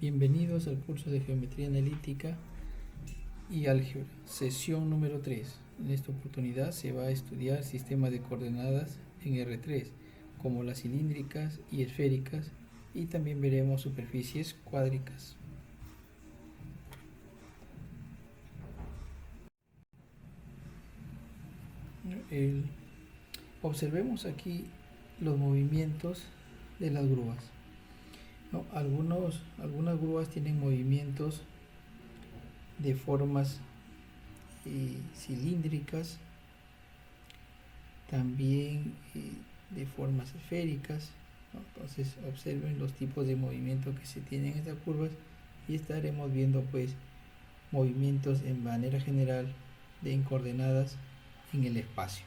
Bienvenidos al curso de Geometría Analítica y Álgebra, sesión número 3. En esta oportunidad se va a estudiar sistemas de coordenadas en R3, como las cilíndricas y esféricas, y también veremos superficies cuádricas. Observemos aquí los movimientos de las grúas. Algunas grúas tienen movimientos de formas cilíndricas, también de formas esféricas, ¿no? Entonces observen los tipos de movimiento que se tienen en estas curvas y estaremos viendo pues movimientos en manera general en coordenadas en el espacio.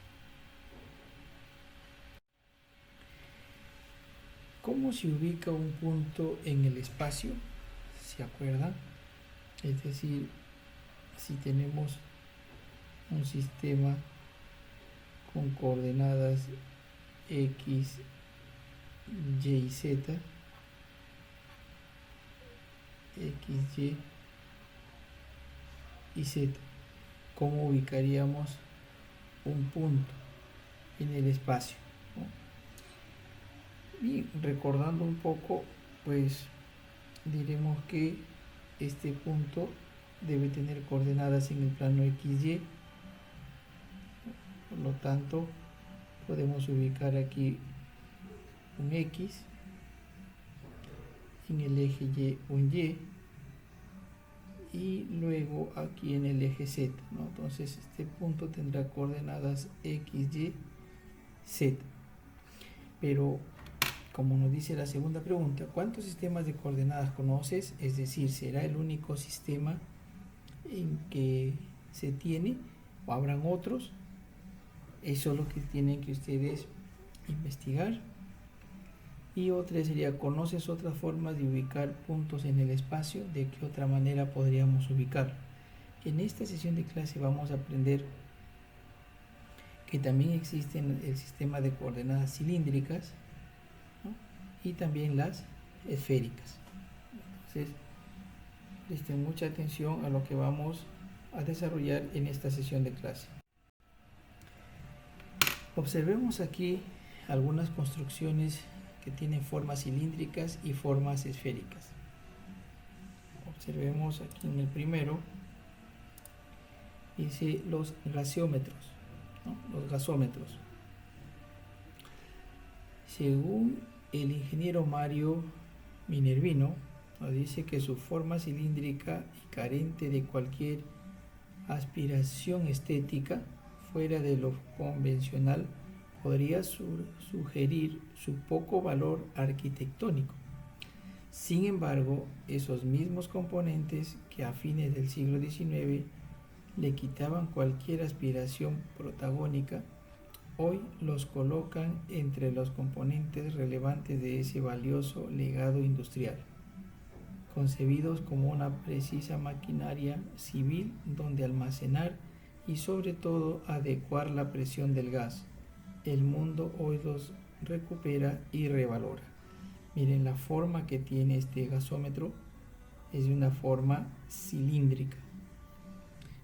¿Cómo se ubica un punto en el espacio? ¿Se acuerdan? Es decir, si tenemos un sistema con coordenadas X, Y y Z, X, Y y Z, ¿cómo ubicaríamos un punto en el espacio? Y recordando un poco, pues diremos que este punto debe tener coordenadas en el plano XY. Por lo tanto, podemos ubicar aquí un X, en el eje Y un Y, y luego aquí en el eje Z, ¿no? Entonces este punto tendrá coordenadas X, Y, Z. Pero como nos dice la segunda pregunta, ¿cuántos sistemas de coordenadas conoces? Es decir, ¿será el único sistema en que se tiene o habrán otros? Eso es lo que tienen que ustedes investigar. Y otra sería, ¿conoces otras formas de ubicar puntos en el espacio? ¿De qué otra manera podríamos ubicar? En esta sesión de clase vamos a aprender que también existen el sistema de coordenadas cilíndricas, ¿no? Y también las esféricas. Entonces, presten mucha atención a lo que vamos a desarrollar en esta sesión de clase. Observemos aquí algunas construcciones que tienen formas cilíndricas y formas esféricas. Observemos aquí en el primero, dice los gasómetros, ¿no? Los gasómetros. Según el ingeniero Mario Minervino, nos dice que su forma cilíndrica y carente de cualquier aspiración estética fuera de lo convencional podría sugerir su poco valor arquitectónico. Sin embargo, esos mismos componentes que a fines del siglo XIX le quitaban cualquier aspiración protagónica, hoy los colocan entre los componentes relevantes de ese valioso legado industrial, concebidos como una precisa maquinaria civil donde almacenar y sobre todo adecuar la presión del gas. El mundo hoy los recupera y revalora. Miren la forma que tiene este gasómetro, es de una forma cilíndrica.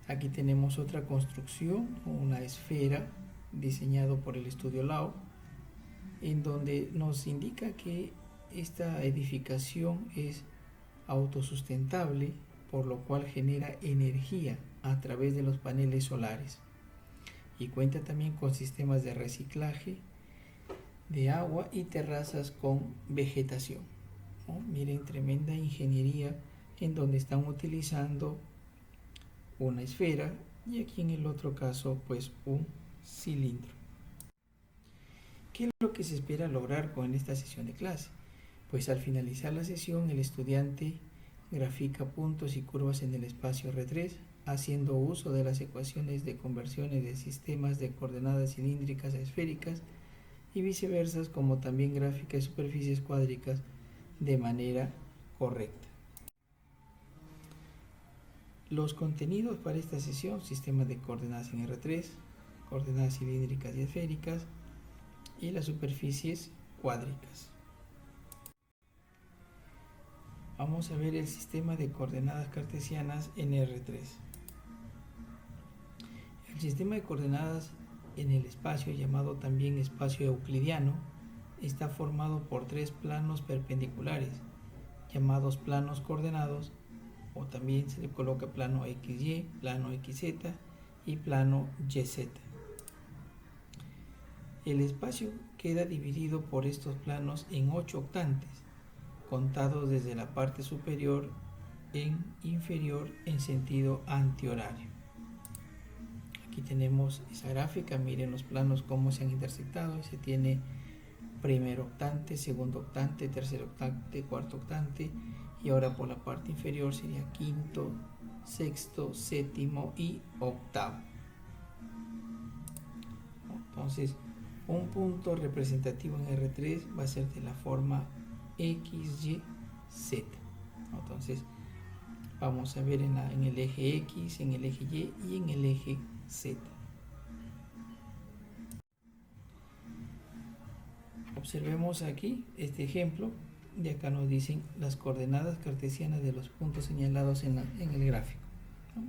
Aquí tenemos otra construcción, una esfera diseñado por el estudio Lau, en donde nos indica que esta edificación es autosustentable, por lo cual genera energía a través de los paneles solares y cuenta también con sistemas de reciclaje de agua y terrazas con vegetación, ¿no? Miren, tremenda ingeniería en donde están utilizando una esfera y aquí en el otro caso pues un cilindro. ¿Qué es lo que se espera lograr con esta sesión de clase? Pues al finalizar la sesión el estudiante grafica puntos y curvas en el espacio R3 haciendo uso de las ecuaciones de conversiones de sistemas de coordenadas cilíndricas a esféricas y viceversa, como también gráfica de superficies cuádricas de manera correcta. Los contenidos para esta sesión: sistemas de coordenadas en R3, coordenadas cilíndricas y esféricas y las superficies cuádricas. Vamos a ver el sistema de coordenadas cartesianas en R3. El sistema de coordenadas en el espacio, llamado también espacio euclidiano, está formado por tres planos perpendiculares, llamados planos coordenados, o también se le coloca plano XY, plano XZ y plano YZ. El espacio queda dividido por estos planos en 8 octantes, contados desde la parte superior en inferior en sentido antihorario. Aquí tenemos esa gráfica, miren los planos cómo se han intersectado. Se tiene primer octante, segundo octante, tercer octante, cuarto octante, y ahora por la parte inferior sería quinto, sexto, séptimo y octavo. Entonces, un punto representativo en R3 va a ser de la forma XYZ. Entonces, vamos a ver en el eje X, en el eje Y y en el eje Z. Observemos aquí este ejemplo. De acá nos dicen las coordenadas cartesianas de los puntos señalados en el gráfico.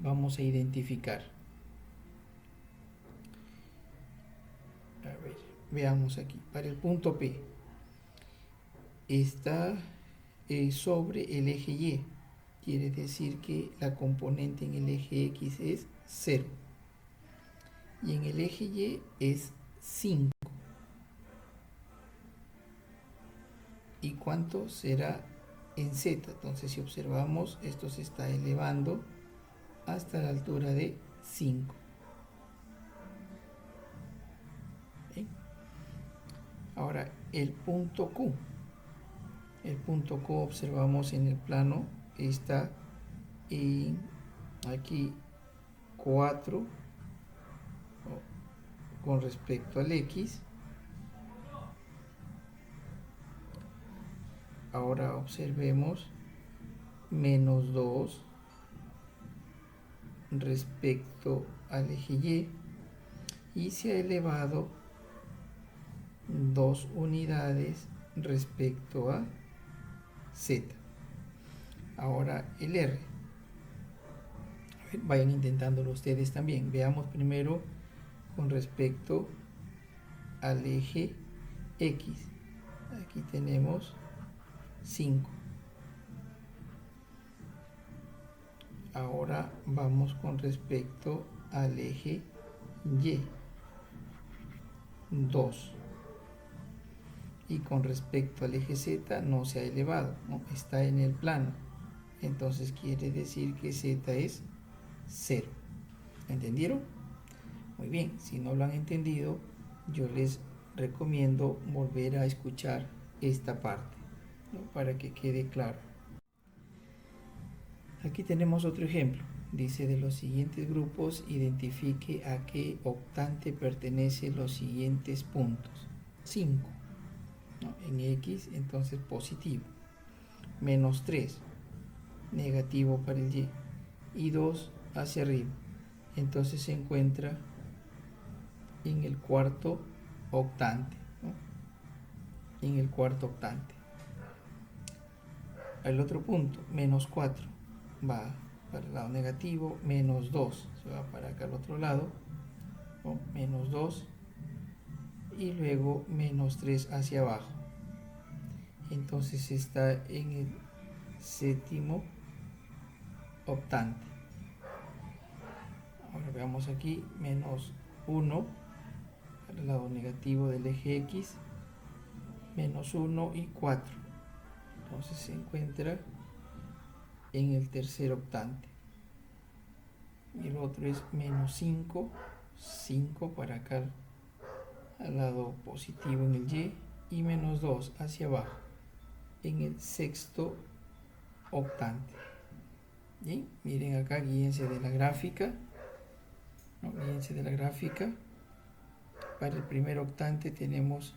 Vamos a identificar. A ver, veamos aquí. Para el punto P está sobre el eje Y. Quiere decir que la componente en el eje X es 0. Y en el eje Y es 5. ¿Y cuánto será en Z? Entonces, si observamos, esto se está elevando hasta la altura de 5. ¿Bien? Ahora, el punto Q. El punto Q, observamos en el plano, está en aquí 4 con respecto al X. Ahora observemos menos 2 respecto al eje Y, y se ha elevado 2 unidades respecto a Z. Ahora el R. A ver, vayan intentándolo ustedes también. Veamos primero con respecto al eje X. Aquí tenemos 5. Ahora vamos con respecto al eje Y, 2. Y con respecto al eje Z no se ha elevado, ¿no? Está en el plano. Entonces quiere decir que Z es 0. ¿Entendieron? Muy bien, si no lo han entendido, yo les recomiendo volver a escuchar esta parte, ¿no? Para que quede claro. Aquí tenemos otro ejemplo. Dice: de los siguientes grupos, identifique a qué octante pertenecen los siguientes puntos. 5, ¿no? En X, entonces positivo. Menos 3, negativo para el Y. Y 2 hacia arriba. Entonces se encuentra en el cuarto octante, ¿no? En el cuarto octante. El otro punto, menos 4, va para el lado negativo. Menos 2 se va para acá al otro lado, ¿no? Menos 2 y luego menos 3 hacia abajo. Entonces está en el séptimo octante. Ahora veamos aquí, menos 1 para el lado negativo del eje X, menos 1 y 4. Entonces se encuentra en el tercer octante. Y el otro es menos 5, 5 para acá al lado positivo en el Y, y menos 2 hacia abajo en el sexto octante. ¿Bien? Miren acá, guíense de la gráfica, ¿no? Guíense de la gráfica. Para el primer octante tenemos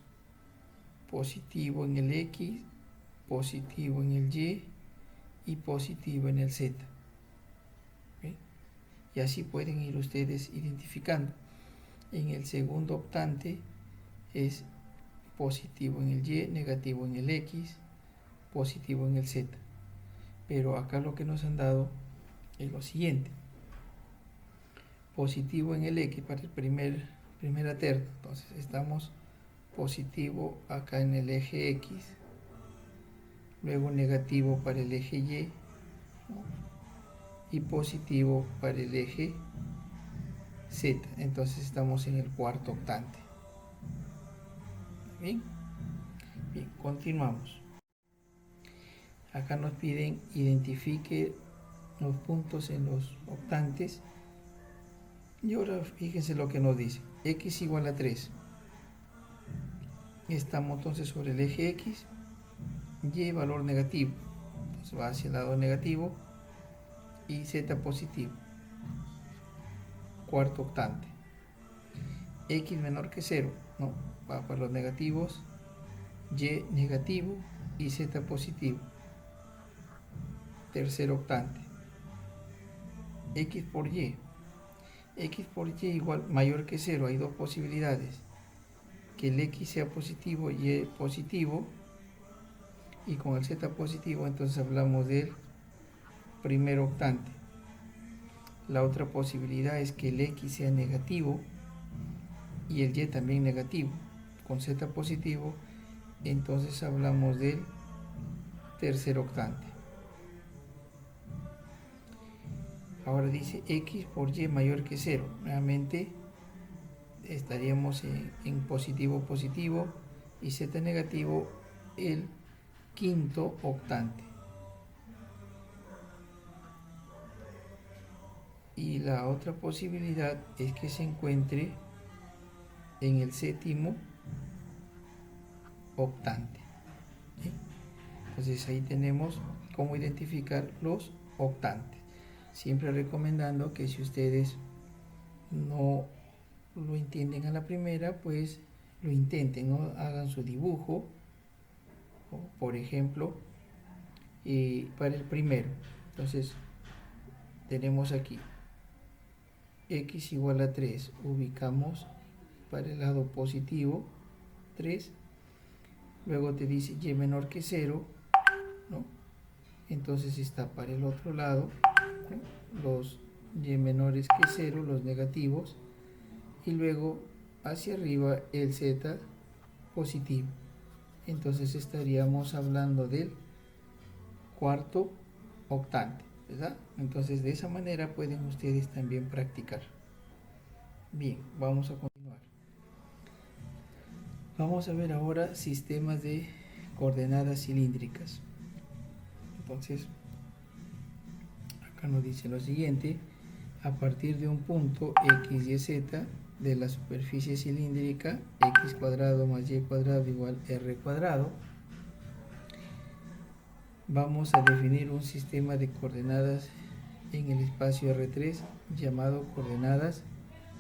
positivo en el X, positivo en el Y y positivo en el Z. ¿Bien? Y así pueden ir ustedes identificando. En el segundo octante es positivo en el Y, negativo en el X, positivo en el Z. pero acá lo que nos han dado es lo siguiente: positivo en el X para el primera terna, entonces estamos positivo acá en el eje X, luego negativo para el eje Y, ¿no? Y positivo para el eje Z, entonces estamos en el cuarto octante. Bien, continuamos. Acá nos piden identifique los puntos en los octantes. Y ahora fíjense lo que nos dice: X igual a 3. Estamos entonces sobre el eje X, Y valor negativo, entonces va hacia el lado negativo, y Z positivo, cuarto octante. X menor que 0, ¿no? Va para los negativos, Y negativo y Z positivo, tercer octante. X por Y igual mayor que 0, hay dos posibilidades: que el X sea positivo, Y positivo, y con el Z positivo entonces hablamos del primer octante. La otra posibilidad es que el X sea negativo y el Y también negativo, con Z positivo, entonces hablamos del tercer octante. Ahora dice X por Y mayor que 0, nuevamente estaríamos en positivo positivo y Z negativo, el quinto octante. Y la otra posibilidad es que se encuentre en el séptimo octante. ¿Sí? Entonces ahí tenemos cómo identificar los octantes. Siempre recomendando que si ustedes no lo entienden a la primera, pues lo intenten, ¿no? Hagan su dibujo, por ejemplo, para el primero. Entonces tenemos aquí X igual a 3, ubicamos para el lado positivo 3, luego te dice Y menor que 0, ¿no? Entonces está para el otro lado, ¿no? Los Y menores que 0, los negativos, y luego hacia arriba el Z positivo. Entonces estaríamos hablando del cuarto octante, ¿verdad? Entonces de esa manera pueden ustedes también practicar. Bien, vamos a continuar. Vamos a ver ahora sistemas de coordenadas cilíndricas. Entonces, acá nos dice lo siguiente: a partir de un punto X, Y, Z de la superficie cilíndrica, X cuadrado más Y cuadrado igual R cuadrado, vamos a definir un sistema de coordenadas en el espacio R3 llamado coordenadas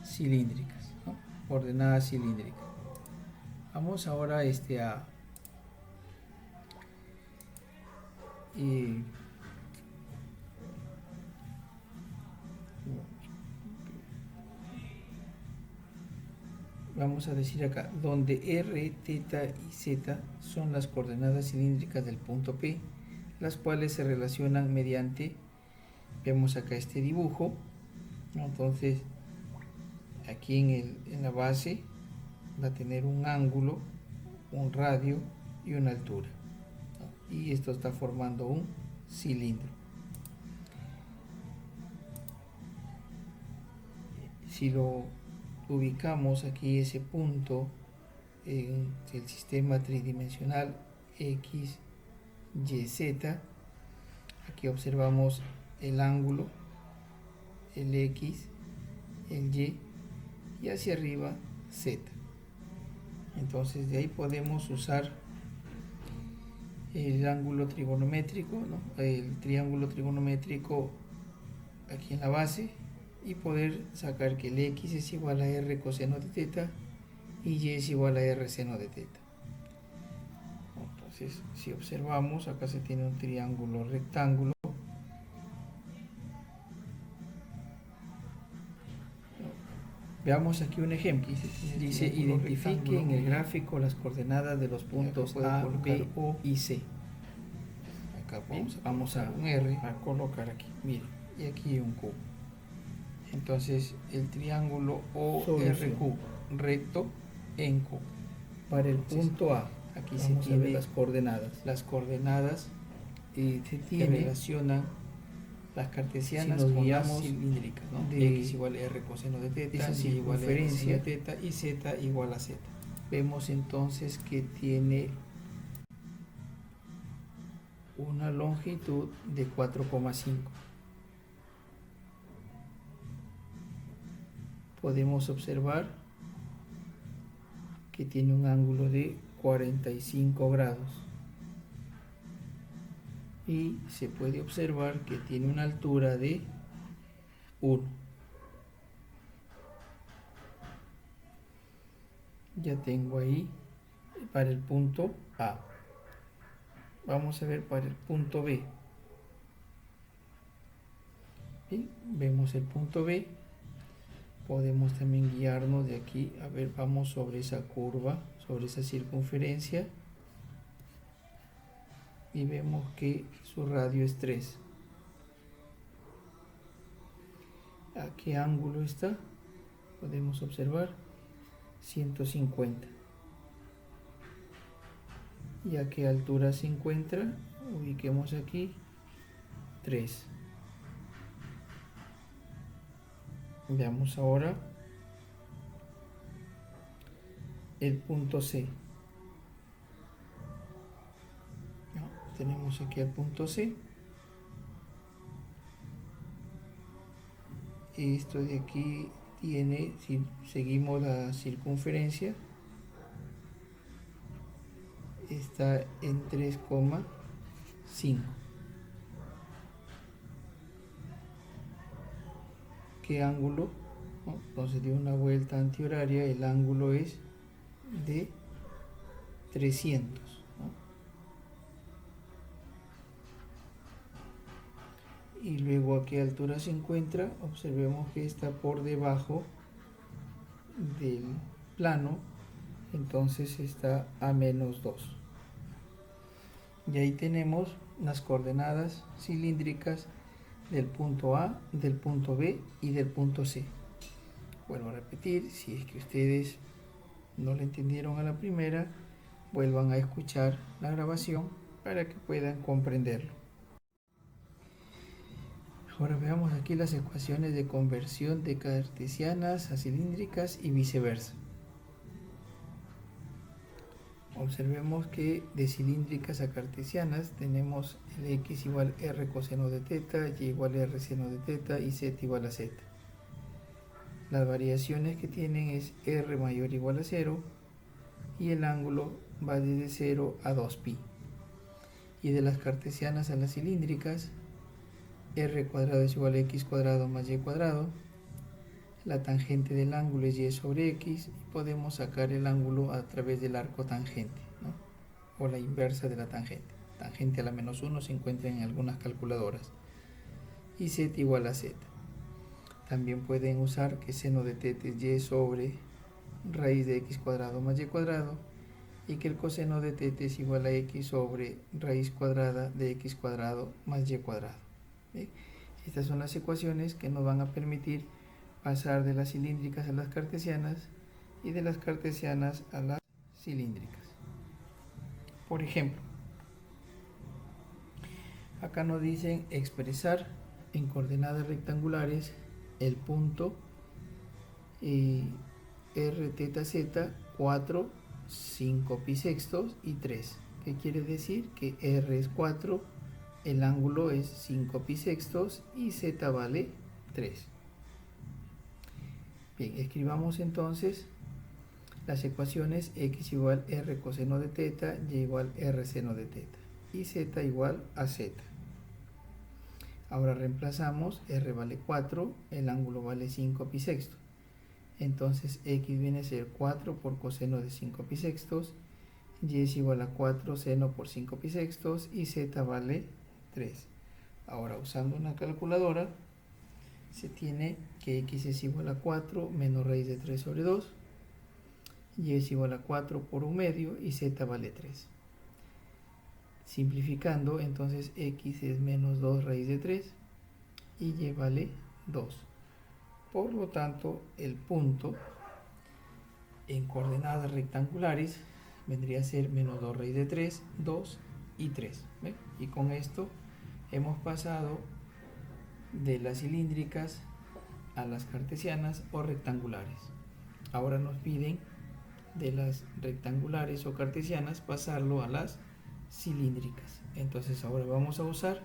cilíndricas, ¿no? Coordenadas cilíndricas. Vamos ahora vamos a decir acá, donde R, θ y Z son las coordenadas cilíndricas del punto P, las cuales se relacionan mediante, vemos acá este dibujo, ¿no? Entonces aquí en la base va a tener un ángulo, un radio y una altura, ¿no? Y esto está formando un cilindro. Si lo ubicamos aquí, ese punto en el sistema tridimensional X, Y, Z, aquí observamos el ángulo, el X, el y hacia arriba Z. Entonces de ahí podemos usar el ángulo trigonométrico, ¿no? El triángulo trigonométrico aquí en la base, y poder sacar que el X es igual a R coseno de θ y Y es igual a R seno de θ. Entonces, si observamos, acá se tiene un triángulo rectángulo. Veamos aquí un ejemplo. Dice, identifique en el gráfico las coordenadas de los puntos A, B, O y C. acá vamos a un R a colocar aquí, miren, y aquí un cubo. Entonces el triángulo ORQ recto en Q. Para el punto A, aquí se tiene las coordenadas se relacionan las cartesianas si con las cilíndricas, ¿no? X igual a R coseno de teta, Y igual a R seno de teta y Z igual a Z. Vemos entonces que tiene una longitud de 4,5. Podemos observar que tiene un ángulo de 45 grados y se puede observar que tiene una altura de 1. Ya tengo ahí para el punto A. Vamos a ver para el punto B. Bien, vemos el punto B. Podemos también guiarnos de aquí. A ver, vamos sobre esa curva, sobre esa circunferencia. Y vemos que su radio es 3. ¿A qué ángulo está? Podemos observar 150. ¿Y a qué altura se encuentra? Ubiquemos aquí 3. Veamos ahora el punto C. Tenemos aquí el punto C. Esto de aquí tiene, si seguimos la circunferencia, está en 3,5. ¿Qué ángulo? Entonces dio una vuelta antihoraria, el ángulo es de 300. Y luego a qué altura se encuentra, observemos que está por debajo del plano, entonces está a -2. Y ahí tenemos las coordenadas cilíndricas del punto A, del punto B y del punto C. Vuelvo a repetir, si es que ustedes no le entendieron a la primera, vuelvan a escuchar la grabación para que puedan comprenderlo. Ahora veamos aquí las ecuaciones de conversión de cartesianas a cilíndricas y viceversa. Observemos que de cilíndricas a cartesianas tenemos el x igual r coseno de teta, y igual r seno de teta y z igual a z. Las variaciones que tienen es r mayor o igual a 0 y el ángulo va desde 0 a 2pi. Y de las cartesianas a las cilíndricas, r cuadrado es igual a x cuadrado más y cuadrado. La tangente del ángulo es y sobre x y podemos sacar el ángulo a través del arco tangente, ¿no? O la inversa de la tangente. Tangente a la -1 se encuentra en algunas calculadoras. Y z igual a z. También pueden usar que seno de teta es y sobre raíz de x cuadrado más y cuadrado y que el coseno de teta es igual a x sobre raíz cuadrada de x cuadrado más y cuadrado. ¿Sí? Estas son las ecuaciones que nos van a permitir pasar de las cilíndricas a las cartesianas y de las cartesianas a las cilíndricas. Por ejemplo, acá nos dicen expresar en coordenadas rectangulares el punto r teta z 4, 5 pi sextos y 3. ¿Qué quiere decir? Que r es 4, el ángulo es 5 pi sextos y z vale 3. Bien, escribamos entonces las ecuaciones x igual r coseno de teta, y igual r seno de teta y z igual a z. Ahora reemplazamos, r vale 4, el ángulo vale 5 pi sextos. Entonces x viene a ser 4 por coseno de 5 pi sextos, y es igual a 4 seno por 5 pi sextos y z vale 3. Ahora usando una calculadora se tiene que x es igual a 4 menos raíz de 3 sobre 2, y es igual a 4 por 1 medio y z vale 3. Simplificando, entonces x es menos 2 raíz de 3 y y vale 2. Por lo tanto, el punto en coordenadas rectangulares vendría a ser menos 2 raíz de 3, 2 y 3. ¿Ve? Y con esto hemos pasado de las cilíndricas a las cartesianas o rectangulares. Ahora nos piden de las rectangulares o cartesianas pasarlo a las cilíndricas. Entonces ahora vamos a usar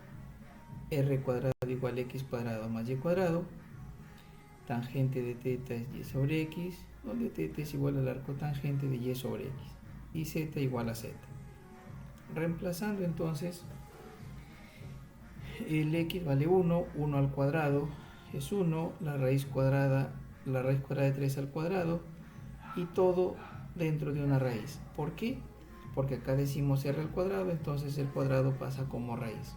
r cuadrado igual a x cuadrado más y cuadrado. Tangente de θ es y sobre x, donde θ es igual al arco tangente de y sobre x y z igual a z. Reemplazando entonces, el x vale 1, 1 al cuadrado es 1, la raíz cuadrada de 3 al cuadrado y todo dentro de una raíz. ¿Por qué? Porque acá decimos r al cuadrado, entonces el cuadrado pasa como raíz.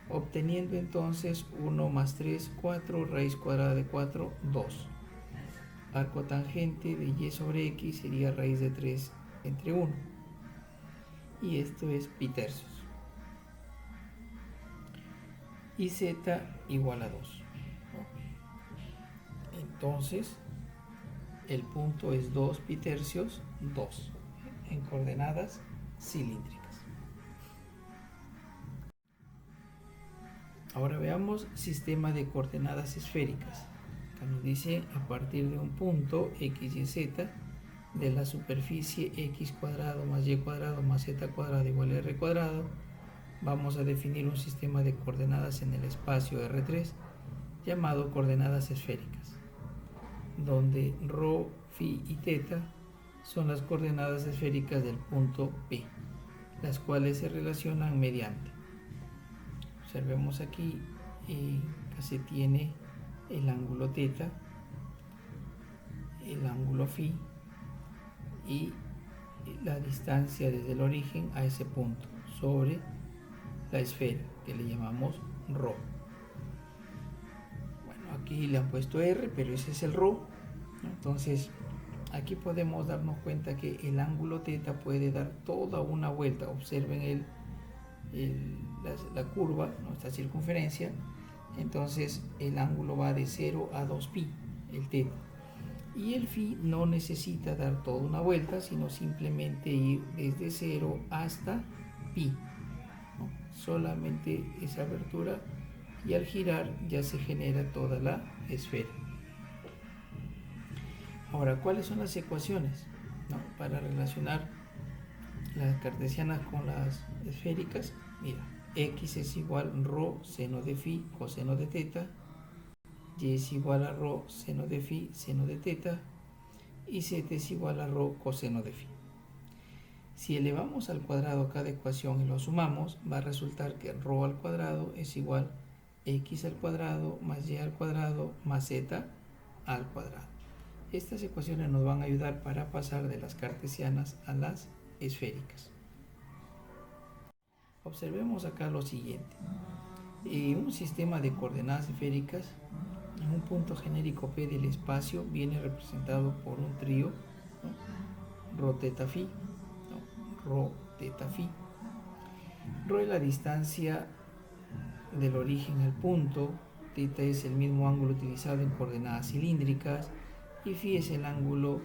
Obteniendo entonces 1 más 3, 4, raíz cuadrada de 4, 2. Arco tangente de y sobre x sería raíz de 3 entre 1. Y esto es pi tercios. Y z igual a 2. Entonces, el punto es 2 pi tercios, 2, en coordenadas cilíndricas. Ahora veamos sistema de coordenadas esféricas. Acá nos dice a partir de un punto x y z de la superficie x cuadrado más y cuadrado más z cuadrado igual a r cuadrado, vamos a definir un sistema de coordenadas en el espacio R3 llamado coordenadas esféricas, donde ρ, φ y θ son las coordenadas esféricas del punto P, las cuales se relacionan mediante. Observemos aquí que se tiene el ángulo θ, el ángulo φ y la distancia desde el origen a ese punto sobre la esfera que le llamamos ρ. Bueno, aquí le han puesto r, pero ese es el ρ. Entonces aquí podemos darnos cuenta que el ángulo θ puede dar toda una vuelta. Observen la curva, nuestra circunferencia. Entonces el ángulo va de 0 a 2pi, el θ. Y el φ no necesita dar toda una vuelta, sino simplemente ir desde 0 hasta pi, ¿no? Solamente esa abertura, y al girar ya se genera toda la esfera. Ahora, ¿cuáles son las ecuaciones, ¿no?, para relacionar las cartesianas con las esféricas? Mira, x es igual a ρ seno de φ coseno de θ, y es igual a ρ seno de φ seno de θ, y z es igual a ρ coseno de φ. Si elevamos al cuadrado cada ecuación y lo sumamos, va a resultar que ρ al cuadrado es igual a x al cuadrado más y al cuadrado más z al cuadrado. Estas ecuaciones nos van a ayudar para pasar de las cartesianas a las esféricas. Observemos acá lo siguiente. Un sistema de coordenadas esféricas en un punto genérico P del espacio viene representado por un trío, ¿no?, ρ, θ, φ, ¿no?, ρ, θ, φ. ρ es la distancia del origen al punto, θ es el mismo ángulo utilizado en coordenadas cilíndricas y φ es el ángulo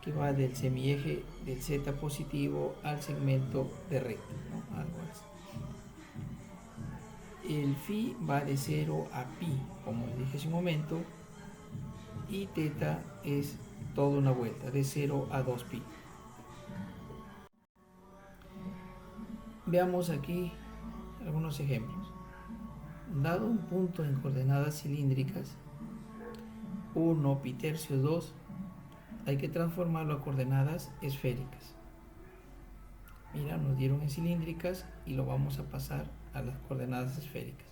que va del semieje del z positivo al segmento de recta, ¿no?, algo así. El φ va de 0 a pi, como les dije hace un momento, y θ es toda una vuelta, de 0 a 2pi. Veamos aquí algunos ejemplos. Dado un punto en coordenadas cilíndricas, 1 pi tercios 2, hay que transformarlo a coordenadas esféricas. Mira, nos dieron en cilíndricas y lo vamos a pasar a las coordenadas esféricas.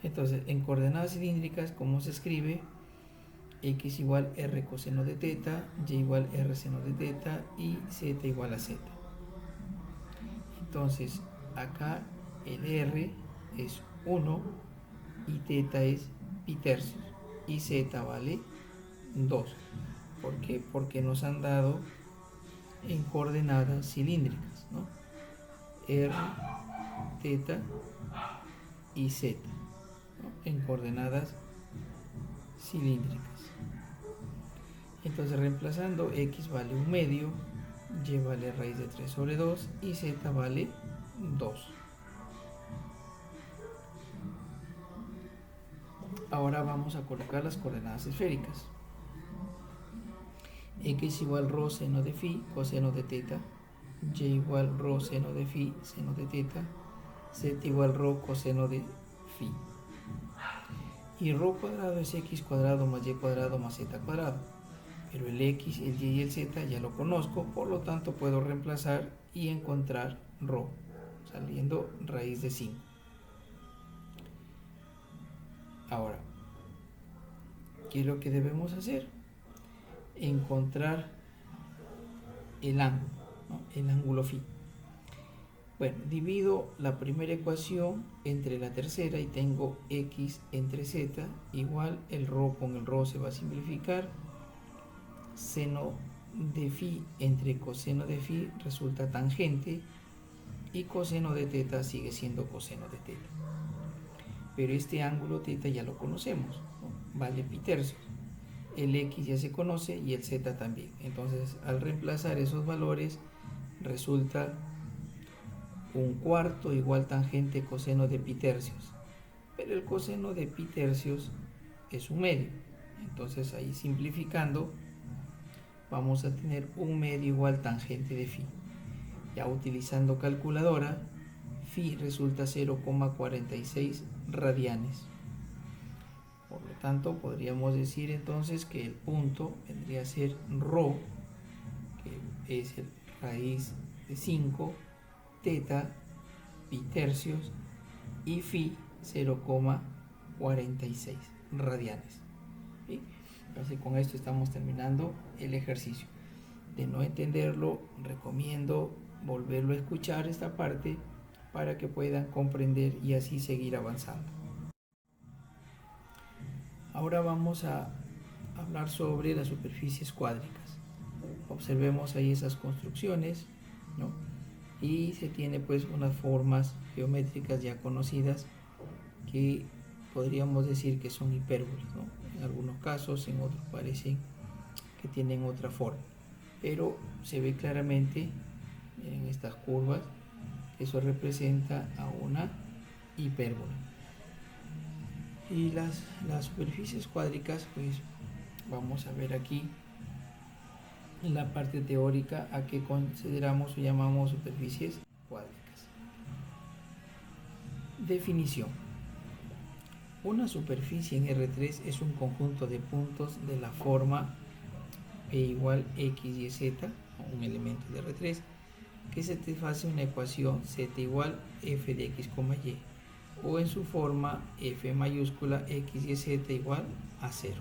Entonces, en coordenadas cilíndricas, ¿cómo se escribe? X igual r coseno de θ, y igual r seno de θ y z igual a z. Entonces, acá el r es 1 y θ es pi tercios y z vale 2. ¿Por qué? Porque nos han dado en coordenadas cilíndricas, ¿no? R, teta y z, ¿no?, en coordenadas cilíndricas. Entonces, reemplazando, x vale 1/2, y vale raíz de 3 sobre 2 y z vale 2. Ahora vamos a colocar las coordenadas esféricas. X igual rho seno de phi coseno de teta, y igual rho seno de phi seno de teta, z igual rho coseno de phi. Y rho cuadrado es x cuadrado más y cuadrado más z cuadrado. Pero el x, el y y el z ya lo conozco, por lo tanto puedo reemplazar y encontrar rho, saliendo raíz de 5. Ahora, ¿qué es lo que debemos hacer? Encontrar el ángulo, ¿no?, el ángulo phi. Bueno, divido la primera ecuación entre la tercera y tengo x entre z igual, el rho con el rho se va a simplificar, seno de phi entre coseno de phi resulta tangente y coseno de teta sigue siendo coseno de teta. Pero este ángulo teta ya lo conocemos, ¿no?, vale pi tercios. El x ya se conoce y el z también. Entonces, al reemplazar esos valores, resulta 1/4 igual tangente coseno de pi tercios. Pero el coseno de pi tercios es 1/2. Entonces, ahí simplificando, vamos a tener 1/2 igual tangente de phi. Ya utilizando calculadora, phi resulta 0,46 radianes. Por lo tanto, podríamos decir entonces que el punto vendría a ser rho, que es raíz de 5, teta, pi tercios, y phi 0,46 radianes. ¿Sí? Entonces, con esto estamos terminando el ejercicio. De no entenderlo, recomiendo volverlo a escuchar esta parte para que puedan comprender y así seguir avanzando. Ahora vamos a hablar sobre las superficies cuádricas. Observemos ahí esas construcciones, ¿no?, y se tiene pues unas formas geométricas ya conocidas que podríamos decir que son hipérbolas, ¿no? En algunos casos, en otros parecen que tienen otra forma, pero se ve claramente en estas curvas que eso representa a una hipérbola. Y las superficies cuádricas, pues vamos a ver aquí en la parte teórica a qué consideramos o llamamos superficies cuádricas. Definición. Una superficie en R3 es un conjunto de puntos de la forma P igual X, Y, Z, un elemento de R3, que satisface una ecuación Z igual f de X, Y, o en su forma f mayúscula X, Y, Z igual a 0.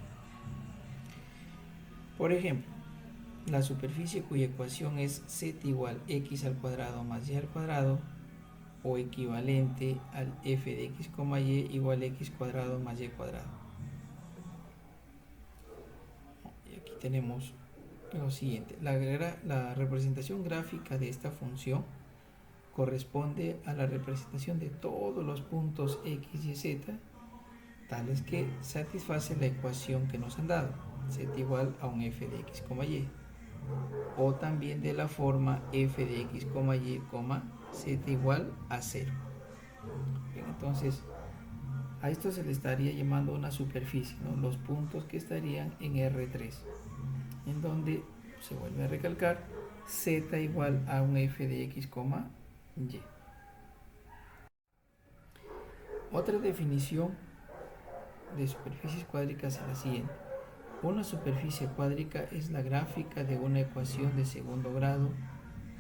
Por ejemplo, la superficie cuya ecuación es z igual x al cuadrado más y al cuadrado, o equivalente al f de x, y igual x cuadrado más y cuadrado. Y aquí tenemos lo siguiente. La representación gráfica de esta función corresponde a la representación de todos los puntos x y z, tales que satisface la ecuación que nos han dado, z igual a un f de x, y, o también de la forma f de x, y, z igual a 0. Bien, entonces, a esto se le estaría llamando una superficie, ¿no?, los puntos que estarían en R3, en donde se vuelve a recalcar z igual a un f de x, y. Otra definición de superficies cuádricas es la siguiente. Una superficie cuádrica es la gráfica de una ecuación de segundo grado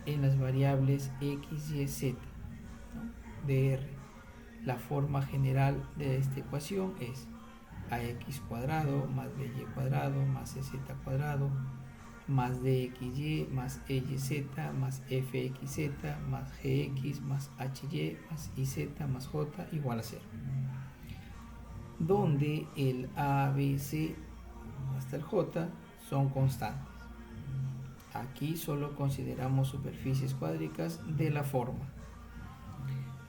en las variables x, y, z, ¿no?, de R. La forma general de esta ecuación es ax cuadrado más by cuadrado más ez cuadrado más dxy más eyz más fxz más gx más hy más iz más j igual a 0, donde el a, b, c hasta el j son constantes. Aquí solo consideramos superficies cuádricas de la forma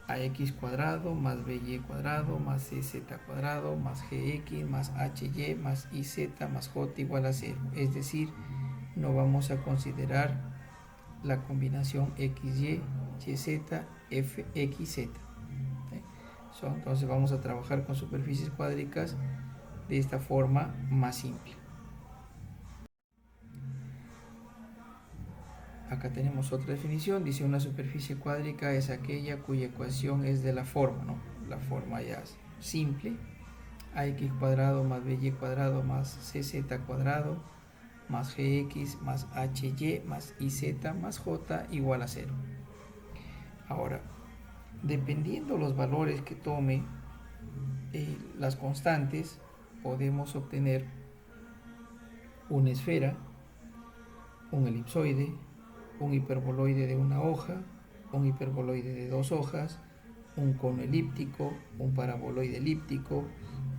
ax cuadrado más by cuadrado más cz cuadrado más gx más hy más iz más j igual a 0. Es decir, no vamos a considerar la combinación xy, yz, fxz. Entonces vamos a trabajar con superficies cuádricas de esta forma más simple. Acá tenemos otra definición, dice una superficie cuádrica es aquella cuya ecuación es de la forma, ¿no? La forma ya es simple, ax cuadrado más by cuadrado más cz cuadrado más gx más hy más iz más j igual a 0. Ahora, dependiendo los valores que tome las constantes, podemos obtener una esfera, un elipsoide, un hiperboloide de una hoja, un hiperboloide de 2 hojas, un cono elíptico, un paraboloide elíptico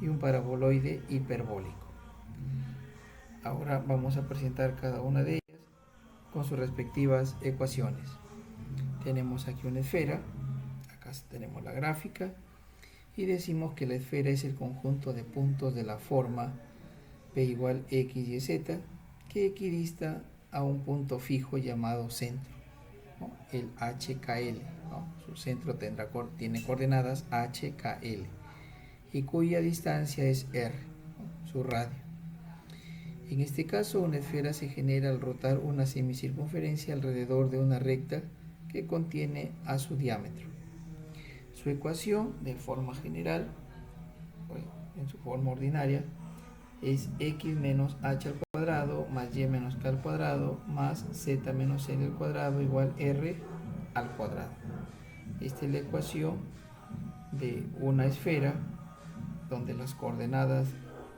y un paraboloide hiperbólico. Ahora vamos a presentar cada una de ellas con sus respectivas ecuaciones. Tenemos aquí una esfera, acá tenemos la gráfica, y decimos que la esfera es el conjunto de puntos de la forma P igual x, y, z, que equidista a un punto fijo llamado centro, ¿no? El HKL, ¿no? Su centro tiene coordenadas HKL y cuya distancia es R, ¿no? Su radio. En este caso, una esfera se genera al rotar una semicircunferencia alrededor de una recta que contiene a su diámetro. Su ecuación de forma general, en su forma ordinaria, es x menos h al cuadrado más y menos k al cuadrado más z menos l al cuadrado igual r al cuadrado. Esta es la ecuación de una esfera donde las coordenadas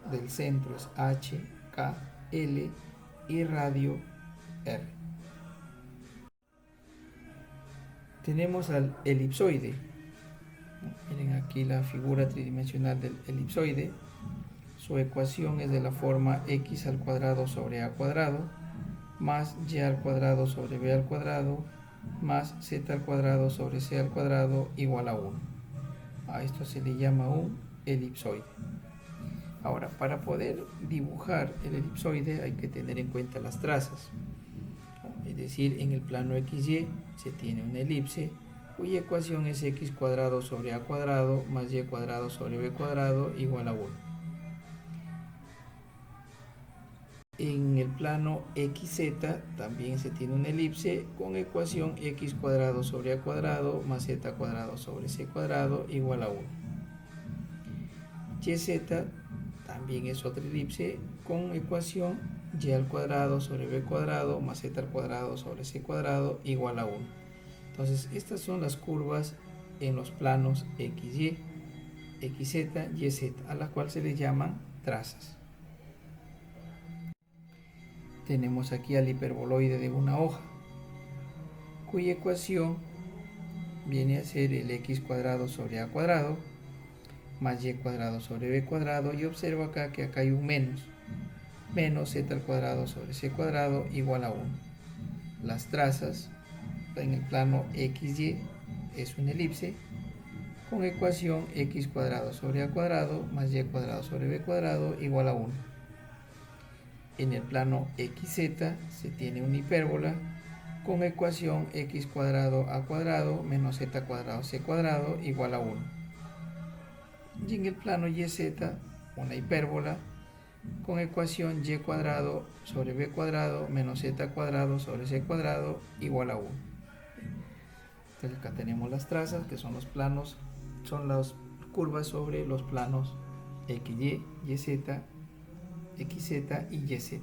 del centro es h, k, l y radio r. Tenemos al elipsoide. Miren aquí la figura tridimensional del elipsoide. Su ecuación es de la forma x al cuadrado sobre a cuadrado más y al cuadrado sobre b al cuadrado más z al cuadrado sobre c al cuadrado igual a 1. A esto se le llama un elipsoide. Ahora, para poder dibujar el elipsoide hay que tener en cuenta las trazas. Es decir, en el plano XY se tiene una elipse cuya ecuación es x cuadrado sobre a cuadrado más y cuadrado sobre b cuadrado igual a 1. En el plano XZ también se tiene una elipse con ecuación x cuadrado sobre a cuadrado más z cuadrado sobre c cuadrado igual a 1. YZ también es otra elipse con ecuación y al cuadrado sobre b cuadrado más z al cuadrado sobre c cuadrado igual a 1. Entonces estas son las curvas en los planos XY, XZ, YZ, a las cuales se les llaman trazas. Tenemos aquí al hiperboloide de una hoja, cuya ecuación viene a ser el x cuadrado sobre a cuadrado más y cuadrado sobre b cuadrado, y observo acá que acá hay un menos z al cuadrado sobre c cuadrado igual a 1. Las trazas en el plano XY es una elipse con ecuación x cuadrado sobre a cuadrado más y cuadrado sobre b cuadrado igual a 1. En el plano XZ se tiene una hipérbola con ecuación x cuadrado a cuadrado menos z cuadrado c cuadrado igual a 1. Y en el plano YZ una hipérbola con ecuación y cuadrado sobre b cuadrado menos z cuadrado sobre c cuadrado igual a 1. Entonces acá tenemos las trazas, que son los planos, son las curvas sobre los planos XY, YZ, XZ y YZ.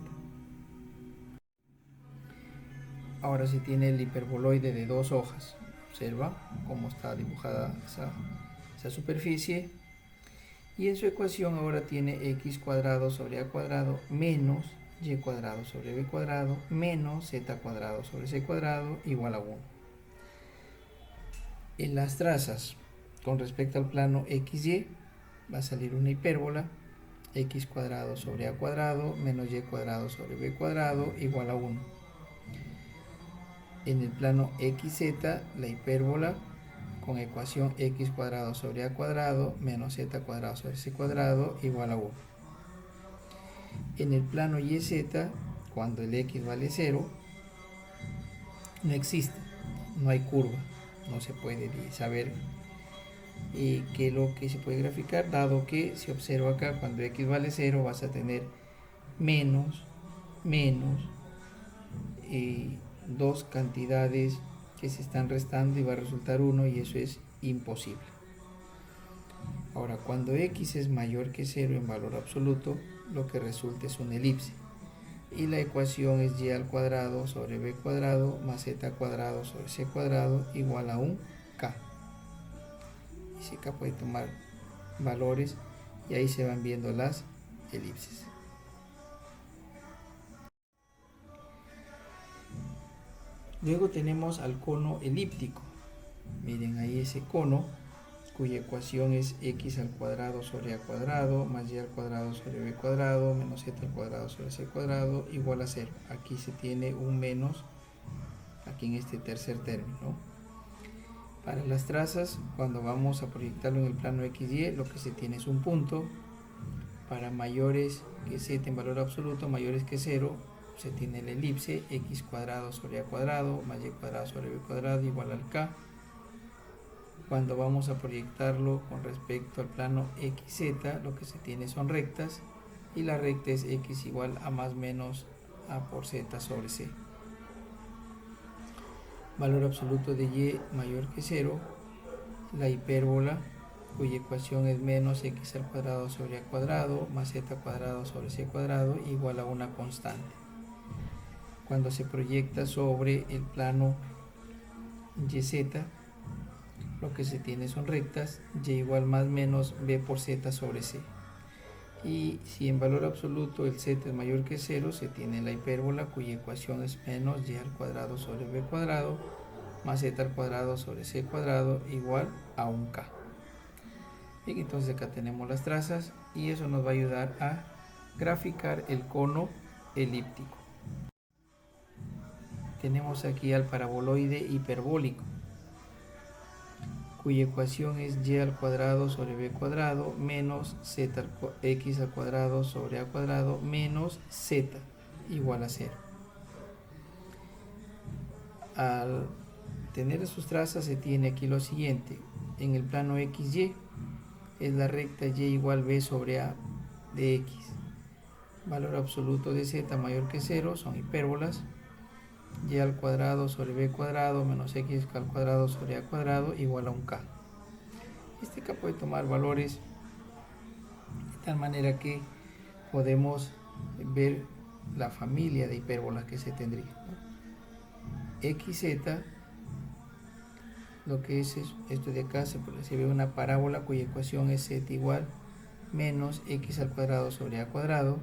Ahora se tiene el hiperboloide de 2 hojas. Observa cómo está dibujada esa superficie. Y en su ecuación ahora tiene x cuadrado sobre a cuadrado menos y cuadrado sobre b cuadrado menos z cuadrado sobre c cuadrado igual a 1. En las trazas con respecto al plano XY va a salir una hipérbola x cuadrado sobre a cuadrado menos y cuadrado sobre b cuadrado igual a 1. En el plano XZ la hipérbola con ecuación x cuadrado sobre a cuadrado menos z cuadrado sobre c cuadrado igual a 1. En el plano YZ, cuando el x vale 0, no existe, no hay curva, no se puede saber qué es lo que se puede graficar, dado que si observo acá, cuando x vale 0 vas a tener menos dos cantidades que se están restando y va a resultar 1, y eso es imposible. Ahora, cuando x es mayor que 0 en valor absoluto, lo que resulta es una elipse, y la ecuación es y al cuadrado sobre b cuadrado más z cuadrado sobre c cuadrado igual a un k. Y si k puede tomar valores, y ahí se van viendo las elipses. Luego tenemos al cono elíptico. Miren ahí ese cono, cuya ecuación es x al cuadrado sobre a cuadrado más y al cuadrado sobre b cuadrado menos z al cuadrado sobre c cuadrado igual a 0. Aquí se tiene un menos, aquí en este tercer término. Para las trazas, cuando vamos a proyectarlo en el plano XY, lo que se tiene es un punto. Para mayores que z en valor absoluto, mayores que 0, se tiene la elipse x cuadrado sobre a cuadrado más y cuadrado sobre b cuadrado igual al k. Cuando vamos a proyectarlo con respecto al plano XZ, lo que se tiene son rectas, y la recta es x igual a más menos a por z sobre c. Valor absoluto de y mayor que 0, la hipérbola, cuya ecuación es menos x al cuadrado sobre a cuadrado más z cuadrado sobre c cuadrado igual a una constante. Cuando se proyecta sobre el plano YZ, lo que se tiene son rectas, y igual más menos b por z sobre c. Y si en valor absoluto el z es mayor que 0, se tiene la hipérbola, cuya ecuación es menos y al cuadrado sobre b cuadrado más z al cuadrado sobre c cuadrado igual a un k. Bien, entonces acá tenemos las trazas, y eso nos va a ayudar a graficar el cono elíptico. Tenemos aquí al paraboloide hiperbólico, cuya ecuación es y al cuadrado sobre b cuadrado menos x al cuadrado sobre a cuadrado menos z igual a 0. Al tener sus trazas se tiene aquí lo siguiente: en el plano XY es la recta y igual b sobre a de x. Valor absoluto de z mayor que 0 son hipérbolas, y al cuadrado sobre b cuadrado menos x al cuadrado sobre a cuadrado igual a un k. Este k puede tomar valores de tal manera que podemos ver la familia de hipérbolas que se tendría, ¿no? XZ, lo que es esto de acá, se ve una parábola cuya ecuación es z igual menos x al cuadrado sobre a cuadrado,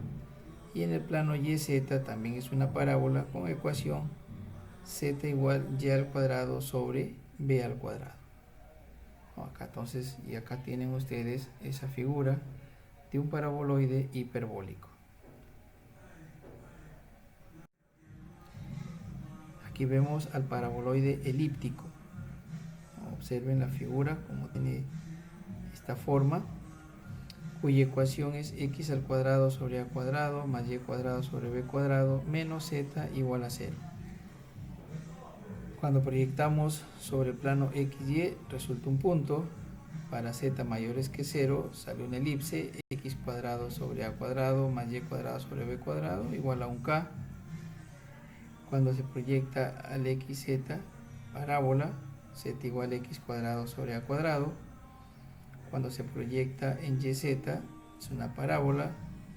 y en el plano YZ también es una parábola con ecuación z igual y al cuadrado sobre b al cuadrado. Acá entonces, y acá tienen ustedes esa figura de un paraboloide hiperbólico. Aquí vemos al paraboloide elíptico. Observen la figura como tiene esta forma, cuya ecuación es x al cuadrado sobre a cuadrado más y cuadrado sobre b cuadrado menos z igual a 0. Cuando proyectamos sobre el plano XY resulta un punto. Para z mayores que 0 sale una elipse x cuadrado sobre a cuadrado más y cuadrado sobre b cuadrado igual a un k. Cuando se proyecta al XZ parábola, z igual a x cuadrado sobre a cuadrado. Cuando se proyecta en YZ es una parábola,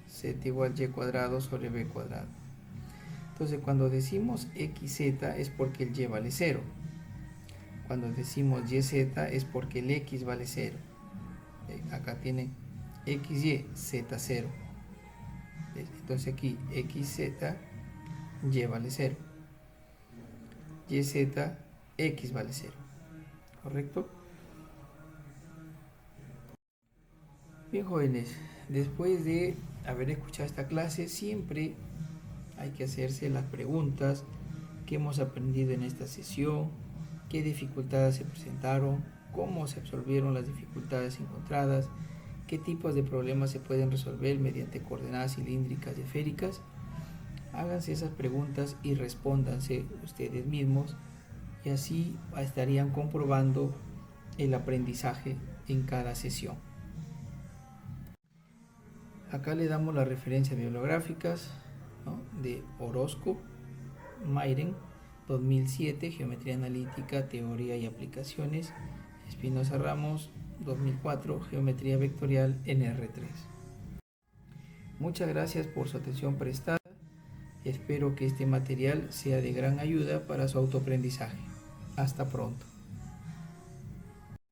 z igual a y cuadrado sobre b cuadrado. Entonces cuando decimos XZ es porque el y vale 0. Cuando decimos YZ es porque el x vale 0. Acá tienen XY, Z0. Entonces aquí XZ, Y vale 0. YZ, X vale 0. ¿Correcto? Bien, jóvenes, después de haber escuchado esta clase, siempre hay que hacerse las preguntas: ¿qué hemos aprendido en esta sesión? ¿Qué dificultades se presentaron? cómo se absorbieron las dificultades encontradas, qué tipos de problemas se pueden resolver mediante coordenadas cilíndricas y esféricas. Háganse esas preguntas y respóndanse ustedes mismos, y así estarían comprobando el aprendizaje en cada sesión. Acá le damos las referencias bibliográficas, ¿no?, de Orozco, Mayren, 2007, Geometría Analítica, Teoría y Aplicaciones; Espinosa Ramos, 2004, Geometría Vectorial en R3. Muchas gracias por su atención prestada. Espero que este material sea de gran ayuda para su autoaprendizaje. Hasta pronto.